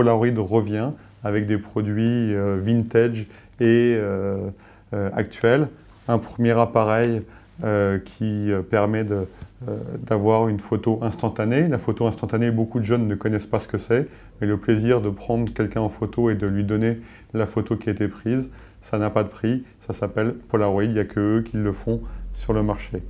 Polaroid revient avec des produits vintage et actuels. Un premier appareil qui permet d'avoir une photo instantanée. La photo instantanée, beaucoup de jeunes ne connaissent pas ce que c'est, mais le plaisir de prendre quelqu'un en photo et de lui donner la photo qui a été prise, ça n'a pas de prix, ça s'appelle Polaroid, il n'y a que eux qui le font sur le marché.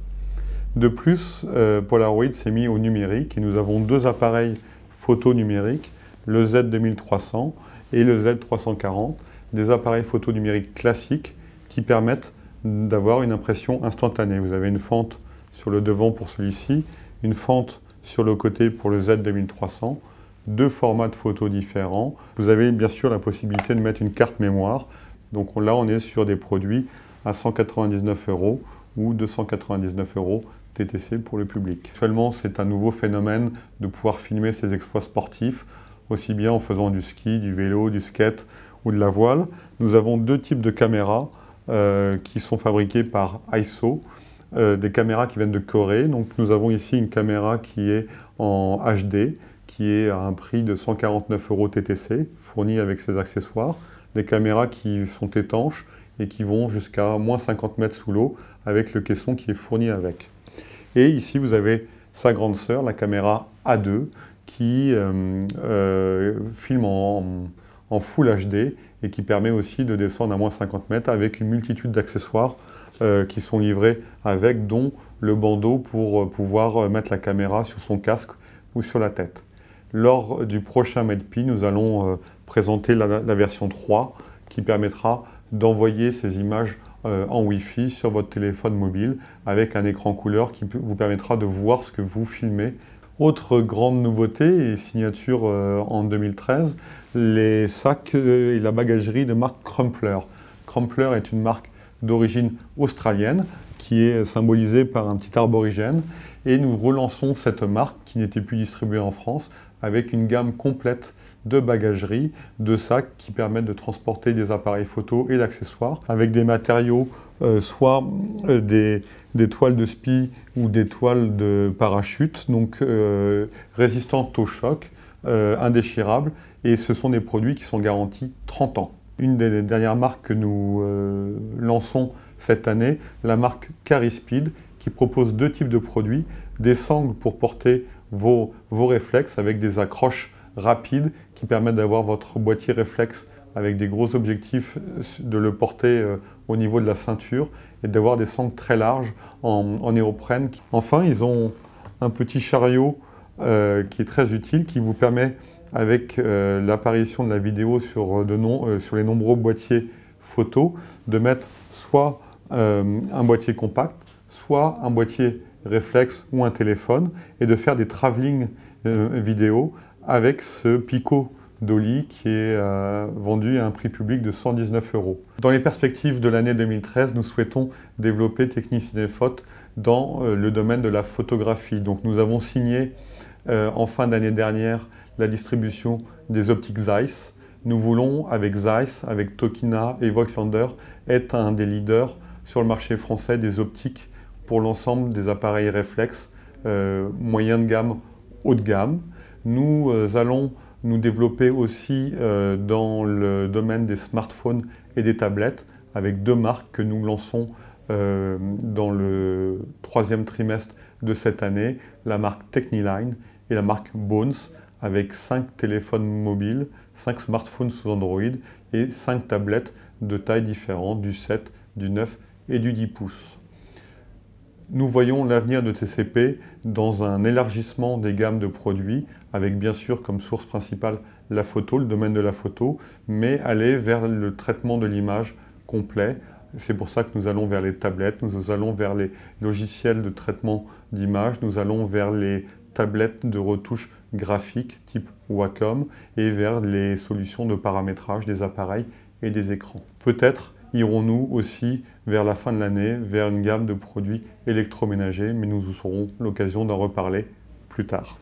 De plus, Polaroid s'est mis au numérique et nous avons deux appareils photo numériques, le Z2300 et le Z340, des appareils photo numériques classiques qui permettent d'avoir une impression instantanée. Vous avez une fente sur le devant pour celui-ci, une fente sur le côté pour le Z2300, deux formats de photos différents. Vous avez bien sûr la possibilité de mettre une carte mémoire. Donc là, on est sur des produits à 199 € ou 299 € TTC pour le public. Actuellement, c'est un nouveau phénomène de pouvoir filmer ses exploits sportifs, aussi bien en faisant du ski, du vélo, du skate ou de la voile. Nous avons deux types de caméras qui sont fabriquées par ISO, des caméras qui viennent de Corée. Donc nous avons ici une caméra qui est en HD, qui est à un prix de 149 € TTC, fournie avec ses accessoires. Des caméras qui sont étanches et qui vont jusqu'à moins 50 mètres sous l'eau avec le caisson qui est fourni avec. Et ici, vous avez sa grande sœur, la caméra A2, qui filme en Full HD et qui permet aussi de descendre à moins 50 mètres avec une multitude d'accessoires qui sont livrés avec, dont le bandeau pour pouvoir mettre la caméra sur son casque ou sur la tête. Lors du prochain MEDPI, nous allons présenter la version 3 qui permettra d'envoyer ces images en Wi-Fi sur votre téléphone mobile avec un écran couleur qui vous permettra de voir ce que vous filmez. Autre grande nouveauté et signature en 2013, les sacs et la bagagerie de marque Crumpler. Crumpler est une marque d'origine australienne qui est symbolisée par un petit arbre aborigène et nous relançons cette marque qui n'était plus distribuée en France avec une gamme complète de bagagerie, de sacs qui permettent de transporter des appareils photo et d'accessoires avec des matériaux, soit des toiles de spi ou des toiles de parachute, donc résistantes au choc, indéchirables, et ce sont des produits qui sont garantis 30 ans. Une des dernières marques que nous lançons cette année, la marque Carispeed, qui propose deux types de produits, des sangles pour porter vos réflexes avec des accroches rapides qui permettent d'avoir votre boîtier réflexe avec des gros objectifs, de le porter au niveau de la ceinture et d'avoir des sangles très larges en néoprène. Enfin, ils ont un petit chariot qui est très utile, qui vous permet, avec l'apparition de la vidéo sur les nombreux boîtiers photo, de mettre soit un boîtier compact, soit un boîtier réflexe ou un téléphone, et de faire des travelling vidéo avec ce Pico Dolly qui est vendu à un prix public de 119 €. Dans les perspectives de l'année 2013, nous souhaitons développer Technicinéphot dans le domaine de la photographie. Donc nous avons signé en fin d'année dernière la distribution des optiques Zeiss. Nous voulons, avec Zeiss, avec Tokina et Voigtlander, être un des leaders sur le marché français des optiques pour l'ensemble des appareils réflexes, moyen de gamme, haut de gamme. Nous allons nous développer aussi dans le domaine des smartphones et des tablettes avec deux marques que nous lançons dans le troisième trimestre de cette année, la marque Techniline et la marque Bones, avec 5 téléphones mobiles, 5 smartphones sous Android et 5 tablettes de tailles différentes, du 7, du 9 et du 10 pouces. Nous voyons l'avenir de TCP dans un élargissement des gammes de produits, avec bien sûr comme source principale la photo, le domaine de la photo, mais aller vers le traitement de l'image complet. C'est pour ça que nous allons vers les tablettes, nous allons vers les logiciels de traitement d'image, nous allons vers les tablettes de retouche graphique type Wacom et vers les solutions de paramétrage des appareils et des écrans. Peut-être irons-nous aussi vers la fin de l'année vers une gamme de produits électroménagers, mais nous aurons l'occasion d'en reparler plus tard.